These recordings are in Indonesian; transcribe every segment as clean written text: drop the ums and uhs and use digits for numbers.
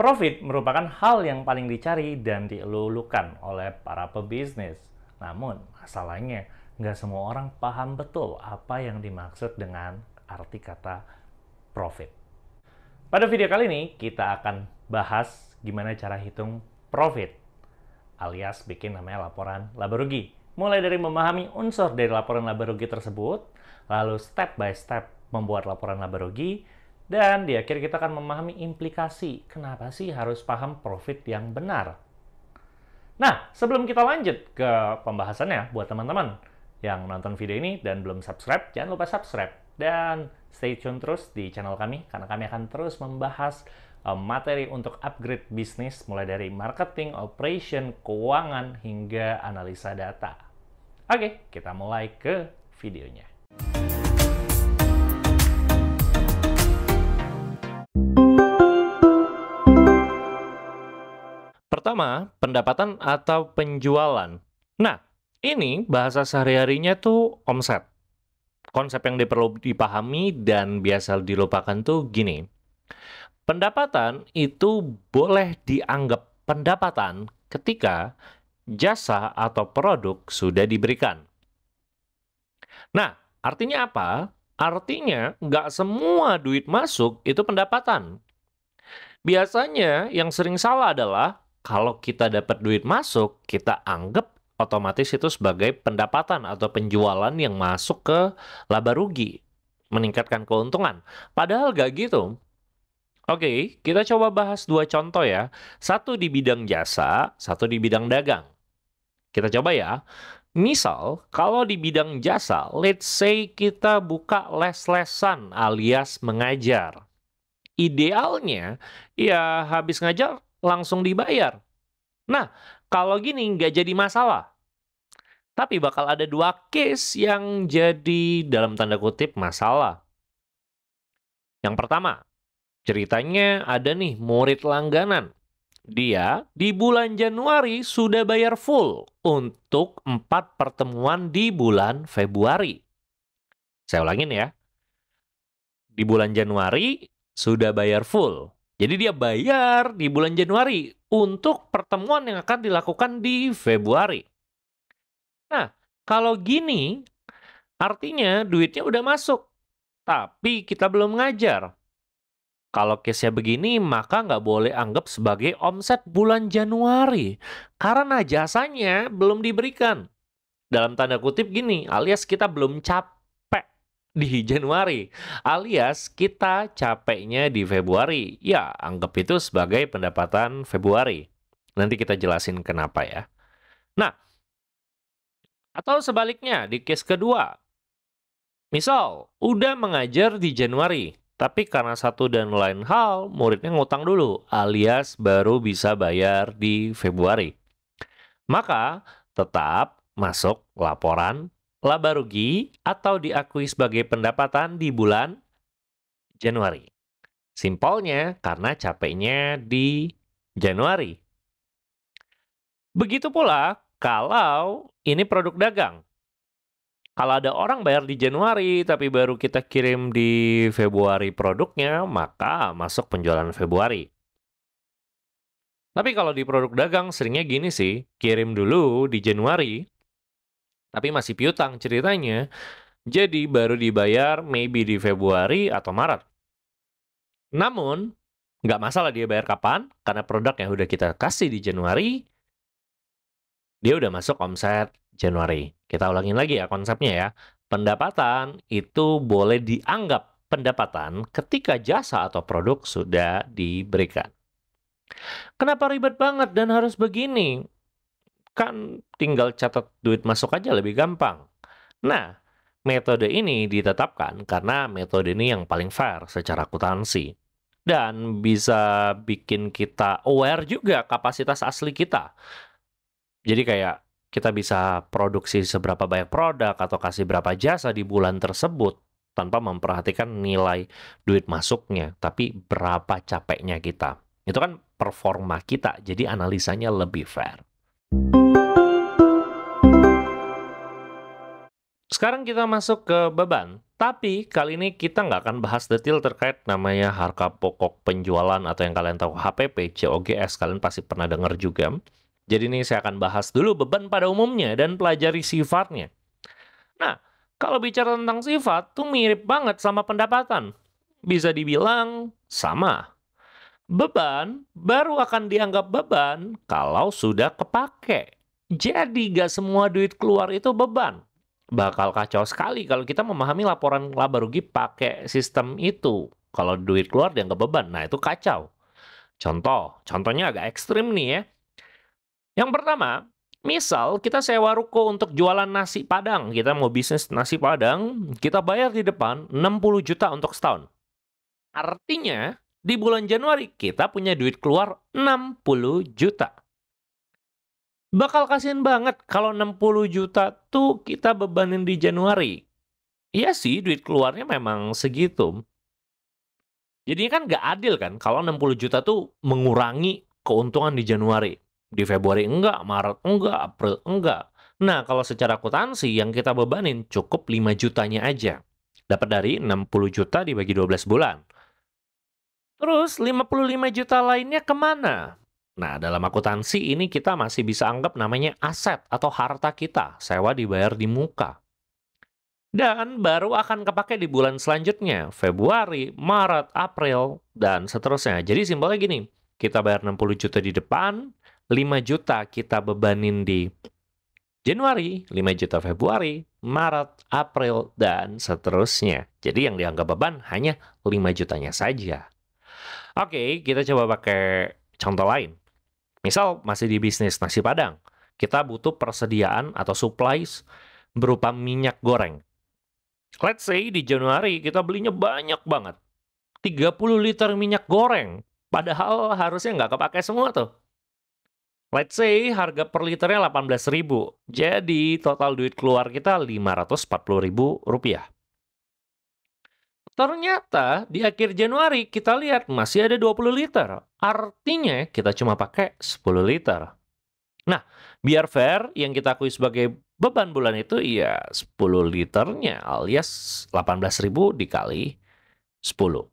Profit merupakan hal yang paling dicari dan dielulukan oleh para pebisnis. Namun, masalahnya nggak semua orang paham betul apa yang dimaksud dengan arti kata profit. Pada video kali ini, kita akan bahas gimana cara hitung profit, alias bikin namanya laporan laba rugi. Mulai dari memahami unsur dari laporan laba rugi tersebut, lalu step by step membuat laporan laba rugi, dan di akhir kita akan memahami implikasi kenapa sih harus paham profit yang benar. Nah, sebelum kita lanjut ke pembahasannya, buat teman-teman yang nonton video ini dan belum subscribe, jangan lupa subscribe. Dan stay tune terus di channel kami, karena kami akan terus membahas materi untuk upgrade bisnis, mulai dari marketing, operation, keuangan, hingga analisa data. Oke, kita mulai ke videonya. Pertama, pendapatan atau penjualan. Nah, ini bahasa sehari-harinya tuh omset. Konsep yang perlu dipahami dan biasa dilupakan tuh gini. Pendapatan itu boleh dianggap pendapatan ketika jasa atau produk sudah diberikan. Nah, artinya apa? Artinya nggak semua duit masuk itu pendapatan. Biasanya yang sering salah adalah kalau kita dapat duit masuk, kita anggap otomatis itu sebagai pendapatan atau penjualan yang masuk ke laba rugi, meningkatkan keuntungan. Padahal nggak gitu. Oke, kita coba bahas dua contoh ya. Satu di bidang jasa, satu di bidang dagang. Kita coba ya. Misal, kalau di bidang jasa, let's say kita buka les-lesan alias mengajar. Idealnya, ya habis ngajar langsung dibayar. Nah, kalau gini nggak jadi masalah. Tapi bakal ada dua case yang jadi dalam tanda kutip masalah. Yang pertama, ceritanya ada nih murid langganan. Dia di bulan Januari sudah bayar full untuk 4 pertemuan di bulan Februari. Saya ulangin ya. Di bulan Januari sudah bayar full. Jadi dia bayar di bulan Januari untuk pertemuan yang akan dilakukan di Februari. Nah, kalau gini, artinya duitnya udah masuk, tapi kita belum ngajar. Kalau case-nya begini, maka nggak boleh anggap sebagai omset bulan Januari. Karena jasanya belum diberikan. Dalam tanda kutip gini, alias kita belum capek di Januari. Alias kita capeknya di Februari. Ya, anggap itu sebagai pendapatan Februari. Nanti kita jelasin kenapa ya. Nah, atau sebaliknya, di case kedua. Misal, udah mengajar di Januari, tapi karena satu dan lain hal, muridnya ngutang dulu, alias baru bisa bayar di Februari. Maka, tetap masuk laporan laba rugi atau diakui sebagai pendapatan di bulan Januari. Simpelnya, karena capeknya di Januari. Begitu pula, kalau ini produk dagang. Kalau ada orang bayar di Januari, tapi baru kita kirim di Februari produknya, maka masuk penjualan Februari. Tapi kalau di produk dagang, seringnya gini sih, kirim dulu di Januari, tapi masih piutang ceritanya, jadi baru dibayar maybe di Februari atau Maret. Namun, nggak masalah dia bayar kapan, karena produk yang udah kita kasih di Januari, dia udah masuk omset Januari. Kita ulangin lagi ya konsepnya ya. Pendapatan itu boleh dianggap pendapatan ketika jasa atau produk sudah diberikan. Kenapa ribet banget dan harus begini? Kan tinggal catat duit masuk aja lebih gampang. Nah, metode ini ditetapkan karena metode ini yang paling fair secara akuntansi. Dan bisa bikin kita aware juga kapasitas asli kita. Jadi kayak kita bisa produksi seberapa banyak produk atau kasih berapa jasa di bulan tersebut tanpa memperhatikan nilai duit masuknya, tapi berapa capeknya kita. Itu kan performa kita, jadi analisanya lebih fair. Sekarang kita masuk ke beban. Tapi kali ini kita nggak akan bahas detail terkait namanya harga pokok penjualan atau yang kalian tahu HPP, COGS. Kalian pasti pernah dengar juga. Jadi ini saya akan bahas dulu beban pada umumnya dan pelajari sifatnya. Nah, kalau bicara tentang sifat, tuh mirip banget sama pendapatan. Bisa dibilang sama. Beban baru akan dianggap beban kalau sudah kepake. Jadi gak semua duit keluar itu beban. Bakal kacau sekali kalau kita memahami laporan laba rugi pakai sistem itu. Kalau duit keluar dianggap beban, nah itu kacau. Contohnya agak ekstrim nih ya. Yang pertama, misal kita sewa ruko untuk jualan nasi Padang. Kita mau bisnis nasi Padang, kita bayar di depan 60 juta untuk setahun. Artinya, di bulan Januari kita punya duit keluar 60 juta. Bakal kasihan banget kalau 60 juta tuh kita bebanin di Januari. Iya sih, duit keluarnya memang segitu. Jadi kan nggak adil kan kalau 60 juta tuh mengurangi keuntungan di Januari. Di Februari enggak, Maret enggak, April enggak. Nah, kalau secara akuntansi yang kita bebanin cukup 5 jutanya aja. Dapat dari 60 juta dibagi 12 bulan. Terus 55 juta lainnya kemana? Nah, dalam akuntansi ini kita masih bisa anggap namanya aset atau harta kita. Sewa dibayar di muka. Dan baru akan kepake di bulan selanjutnya, Februari, Maret, April, dan seterusnya. Jadi simpelnya gini, kita bayar 60 juta di depan, 5 juta kita bebanin di Januari, 5 juta Februari, Maret, April, dan seterusnya. Jadi yang dianggap beban hanya 5 jutanya saja. Oke, kita coba pakai contoh lain. Misal masih di bisnis nasi Padang, kita butuh persediaan atau supplies berupa minyak goreng. Let's say di Januari kita belinya banyak banget. 30 liter minyak goreng. Padahal harusnya nggak kepake semua tuh. Let's say harga per liternya 18.000. Jadi total duit keluar kita 540.000 rupiah. Ternyata di akhir Januari kita lihat masih ada 20 liter. Artinya kita cuma pakai 10 liter. Nah, biar fair, yang kita akui sebagai beban bulan itu ya 10 liternya alias 18.000 dikali 10.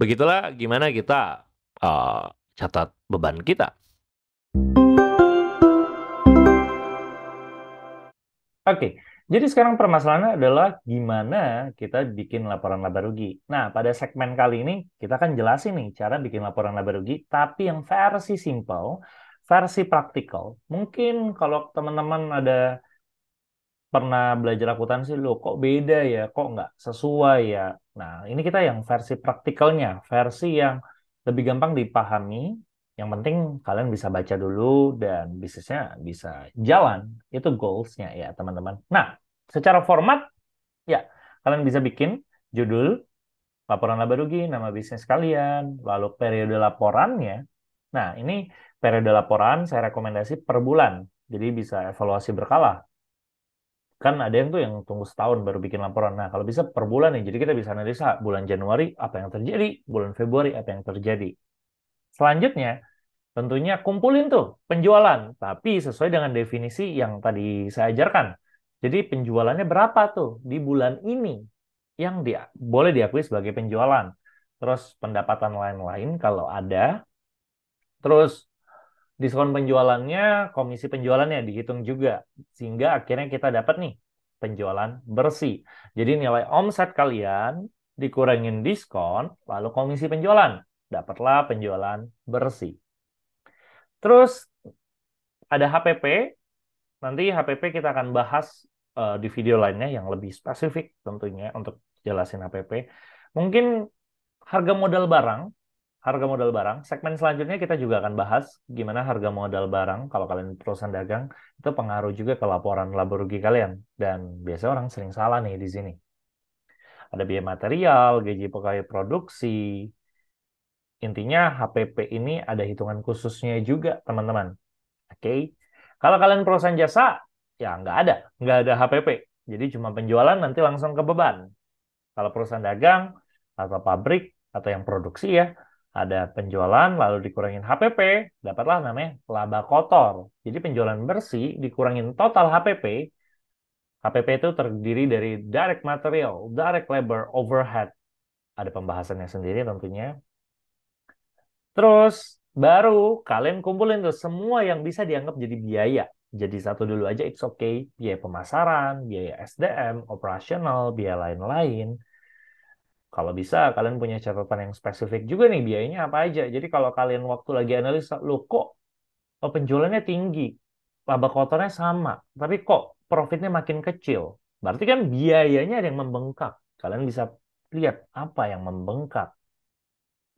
Begitulah gimana kita catat beban kita. Oke, jadi sekarang permasalahannya adalah gimana kita bikin laporan laba rugi. Nah, pada segmen kali ini kita akan jelasin nih cara bikin laporan laba rugi, tapi yang versi simple, versi praktikal. Mungkin kalau teman-teman ada pernah belajar akuntansi, lo kok beda ya, kok nggak sesuai ya. Nah, ini kita yang versi praktikalnya, versi yang lebih gampang dipahami. Yang penting kalian bisa baca dulu dan bisnisnya bisa jalan. Itu goals-nya ya, teman-teman. Nah, secara format, ya, kalian bisa bikin judul, laporan laba rugi, nama bisnis kalian, lalu periode laporannya. Nah, ini periode laporan saya rekomendasi per bulan. Jadi bisa evaluasi berkala. Kan ada yang tuh yang tunggu setahun baru bikin laporan. Nah, kalau bisa per bulan nih. Jadi kita bisa analisa bulan Januari apa yang terjadi, bulan Februari apa yang terjadi. Selanjutnya, tentunya kumpulin tuh penjualan, tapi sesuai dengan definisi yang tadi saya ajarkan. Jadi penjualannya berapa tuh di bulan ini yang boleh diakui sebagai penjualan. Terus pendapatan lain-lain kalau ada. Terus diskon penjualannya, komisi penjualannya dihitung juga. Sehingga akhirnya kita dapat nih penjualan bersih. Jadi nilai omset kalian dikurangin diskon, lalu komisi penjualan. Dapatlah penjualan bersih. Terus ada HPP. Nanti HPP kita akan bahas di video lainnya yang lebih spesifik tentunya untuk jelasin HPP. Mungkin harga modal barang. Harga modal barang. Segmen selanjutnya kita juga akan bahas gimana harga modal barang kalau kalian perusahaan dagang itu pengaruh juga ke laporan laba rugi kalian. Dan biasanya orang sering salah nih di sini. Ada biaya material, gaji pegawai produksi. Intinya HPP ini ada hitungan khususnya juga, teman-teman. Oke. Kalau kalian perusahaan jasa, ya nggak ada HPP. Jadi cuma penjualan nanti langsung ke beban. Kalau perusahaan dagang atau pabrik atau yang produksi ya, ada penjualan lalu dikurangin HPP, dapatlah namanya laba kotor. Jadi penjualan bersih dikurangin total HPP, HPP itu terdiri dari direct material, direct labor, overhead. Ada pembahasannya sendiri tentunya. Terus baru kalian kumpulin tuh semua yang bisa dianggap jadi biaya. Jadi satu dulu aja, it's okay. Biaya pemasaran, biaya SDM, operasional, biaya lain-lain. Kalau bisa, kalian punya catatan yang spesifik juga nih, biayanya apa aja. Jadi kalau kalian waktu lagi analisa, loh kok penjualannya tinggi, laba kotornya sama, tapi kok profitnya makin kecil. Berarti kan biayanya ada yang membengkak. Kalian bisa lihat apa yang membengkak.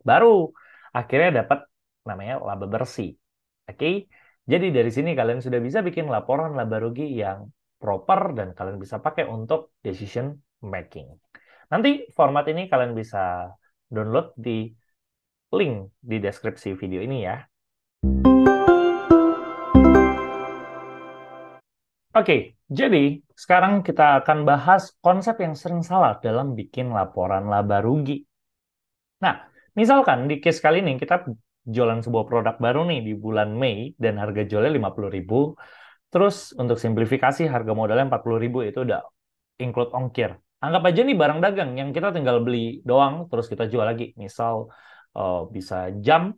Baru akhirnya dapat namanya laba bersih. Oke? Jadi dari sini kalian sudah bisa bikin laporan laba rugi yang proper dan kalian bisa pakai untuk decision making. Nanti format ini kalian bisa download di link di deskripsi video ini ya. Oke, jadi sekarang kita akan bahas konsep yang sering salah dalam bikin laporan laba rugi. Nah, misalkan di case kali ini kita jualan sebuah produk baru nih di bulan Mei dan harga jualnya 50.000. Terus untuk simplifikasi harga modalnya 40.000 itu udah include ongkir. Anggap aja nih barang dagang yang kita tinggal beli doang terus kita jual lagi. Misal bisa jam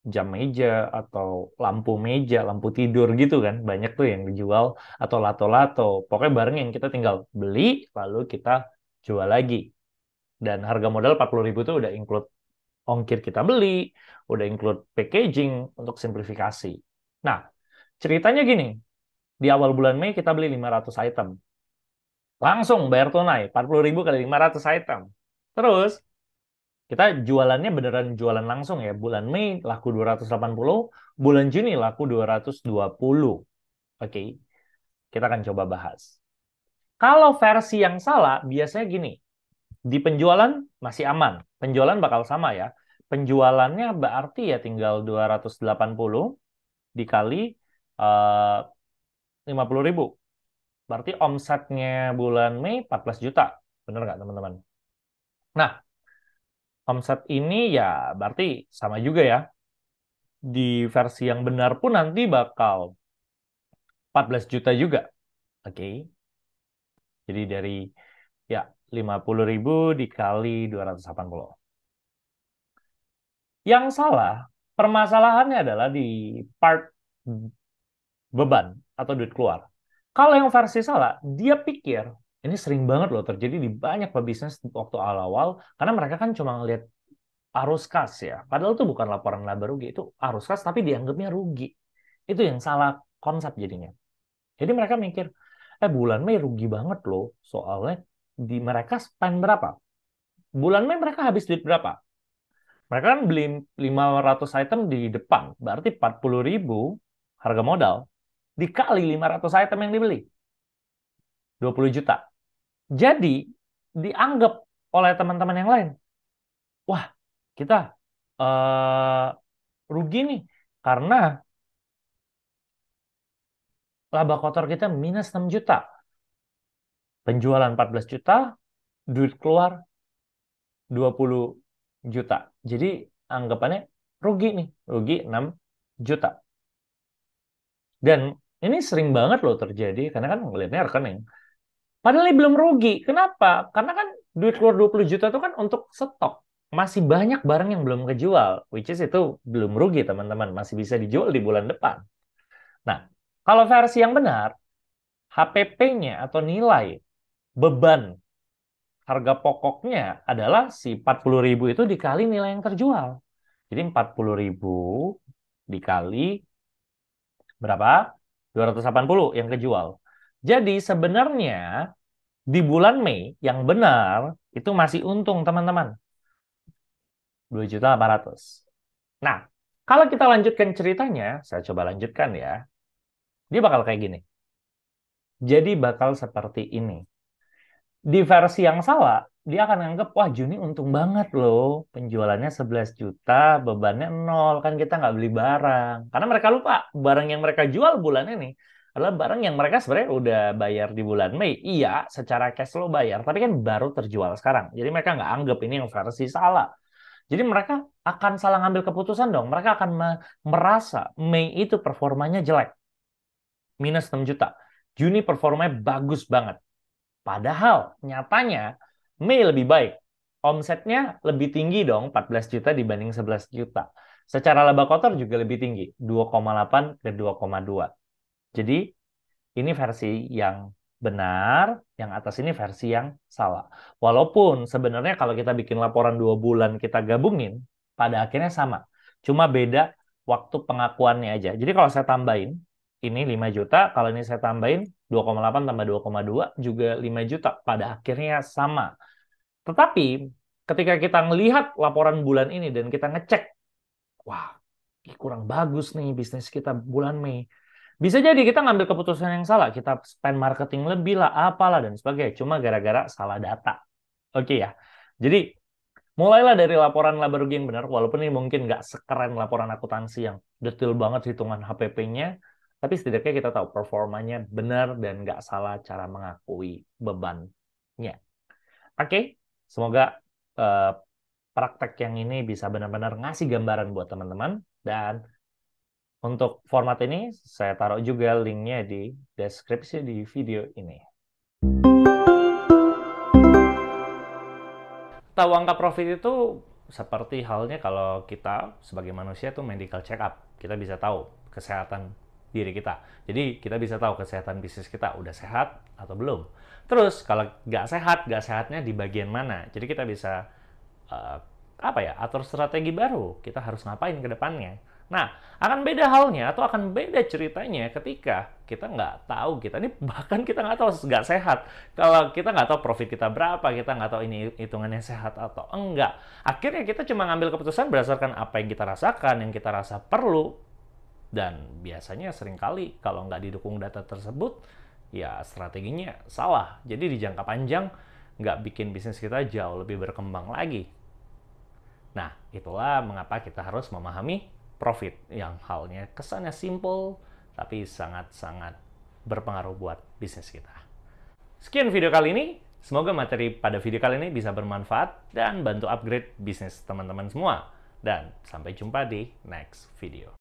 meja atau lampu meja, lampu tidur gitu kan. Banyak tuh yang dijual atau lato-lato. Pokoknya barang yang kita tinggal beli lalu kita jual lagi. Dan harga modal 40.000 itu udah include ongkir kita beli, udah include packaging untuk simplifikasi. Nah, ceritanya gini, di awal bulan Mei kita beli 500 item. Langsung bayar tunai, 40.000 kali 500 item. Terus, kita jualannya beneran jualan langsung ya. Bulan Mei laku 280, bulan Juni laku 220. Oke, kita akan coba bahas. Kalau versi yang salah, biasanya gini. Di penjualan masih aman. Penjualan bakal sama ya. Penjualannya berarti ya tinggal 280 dikali 50.000. Berarti omsetnya bulan Mei 14 juta. Bener nggak teman-teman? Nah, omset ini ya berarti sama juga ya. Di versi yang benar pun nanti bakal 14 juta juga. Oke. Jadi dari ya 50.000 dikali 280. Yang salah, permasalahannya adalah di part beban atau duit keluar. Kalau yang versi salah, dia pikir, ini sering banget loh terjadi di banyak pebisnis waktu awal-awal, karena mereka kan cuma ngelihat arus kas ya. Padahal itu bukan laporan laba rugi, itu arus kas tapi dianggapnya rugi. Itu yang salah konsep jadinya. Jadi mereka mikir, bulan Mei rugi banget loh, soalnya di mereka spend berapa? Bulan Mei mereka habis duit berapa? Mereka kan beli 500 item di depan, berarti 40.000 harga modal dikali 500 item yang dibeli. 20 juta. Jadi, dianggap oleh teman-teman yang lain, wah, kita eh, rugi nih, karena laba kotor kita minus 6 juta. Penjualan 14 juta, duit keluar 20 juta. Jadi, anggapannya rugi nih, rugi 6 juta. Dan ini sering banget loh terjadi, karena kan ngelihatnya rekening. Padahal ini belum rugi. Kenapa? Karena kan duit keluar 20 juta itu kan untuk stok. Masih banyak barang yang belum kejual. Which is itu belum rugi, teman-teman. Masih bisa dijual di bulan depan. Nah, kalau versi yang benar, HPP-nya atau nilai beban harga pokoknya adalah si 40.000 itu dikali nilai yang terjual. Jadi 40.000 dikali berapa? 280 yang kejual. Jadi sebenarnya di bulan Mei yang benar itu masih untung teman-teman. 2.800.000. Nah, kalau kita lanjutkan ceritanya, saya coba lanjutkan ya. Dia bakal kayak gini. Jadi bakal seperti ini. Di versi yang salah, dia akan anggap, wah Juni untung banget loh. Penjualannya 11 juta, bebannya nol. Kan kita nggak beli barang. Karena mereka lupa, barang yang mereka jual bulan ini adalah barang yang mereka sebenarnya udah bayar di bulan Mei. Iya, secara cash flow bayar. Tapi kan baru terjual sekarang. Jadi mereka nggak anggap ini yang versi salah. Jadi mereka akan salah ngambil keputusan dong. Mereka akan merasa Mei itu performanya jelek. Minus 6 juta. Juni performanya bagus banget. Padahal nyatanya Mei lebih baik. Omsetnya lebih tinggi dong, 14 juta dibanding 11 juta. Secara laba kotor juga lebih tinggi, 2,8 ke 2,2. Jadi ini versi yang benar, yang atas ini versi yang salah. Walaupun sebenarnya kalau kita bikin laporan 2 bulan kita gabungin, pada akhirnya sama. Cuma beda waktu pengakuannya aja. Jadi kalau saya tambahin, ini 5 juta, kalau ini saya tambahin 2,8 tambah 2,2 juga 5 juta. Pada akhirnya sama. Tetapi ketika kita melihat laporan bulan ini dan kita ngecek, wah, kurang bagus nih bisnis kita bulan Mei. Bisa jadi kita ngambil keputusan yang salah, kita spend marketing lebih lah, apalah dan sebagainya. Cuma gara-gara salah data. Oke ya. Jadi mulailah dari laporan laba rugi yang benar, walaupun ini mungkin nggak sekeren laporan akuntansi yang detail banget hitungan HPP-nya, tapi setidaknya kita tahu performanya benar dan nggak salah cara mengakui bebannya. Oke, semoga eh, praktek yang ini bisa benar-benar ngasih gambaran buat teman-teman. Dan untuk format ini, saya taruh juga linknya di deskripsi di video ini. Tahu angka profit itu seperti halnya kalau kita sebagai manusia tuh medical check up. Kita bisa tahu kesehatan diri kita. Jadi kita bisa tahu kesehatan bisnis kita udah sehat atau belum. Terus kalau nggak sehat, nggak sehatnya di bagian mana. Jadi kita bisa eh, atur strategi baru. Kita harus ngapain ke depannya. Nah, akan beda halnya atau akan beda ceritanya ketika kita nggak tahu kita ini bahkan kita nggak tahu nggak sehat. Kalau kita nggak tahu profit kita berapa, kita nggak tahu ini hitungannya sehat atau enggak. Akhirnya kita cuma ngambil keputusan berdasarkan apa yang kita rasakan, yang kita rasa perlu. Dan biasanya seringkali kalau nggak didukung data tersebut, ya strateginya salah. Jadi di jangka panjang nggak bikin bisnis kita jauh lebih berkembang lagi. Nah, itulah mengapa kita harus memahami profit yang halnya kesannya simple tapi sangat-sangat berpengaruh buat bisnis kita. Sekian video kali ini. Semoga materi pada video kali ini bisa bermanfaat dan bantu upgrade bisnis teman-teman semua. Dan sampai jumpa di next video.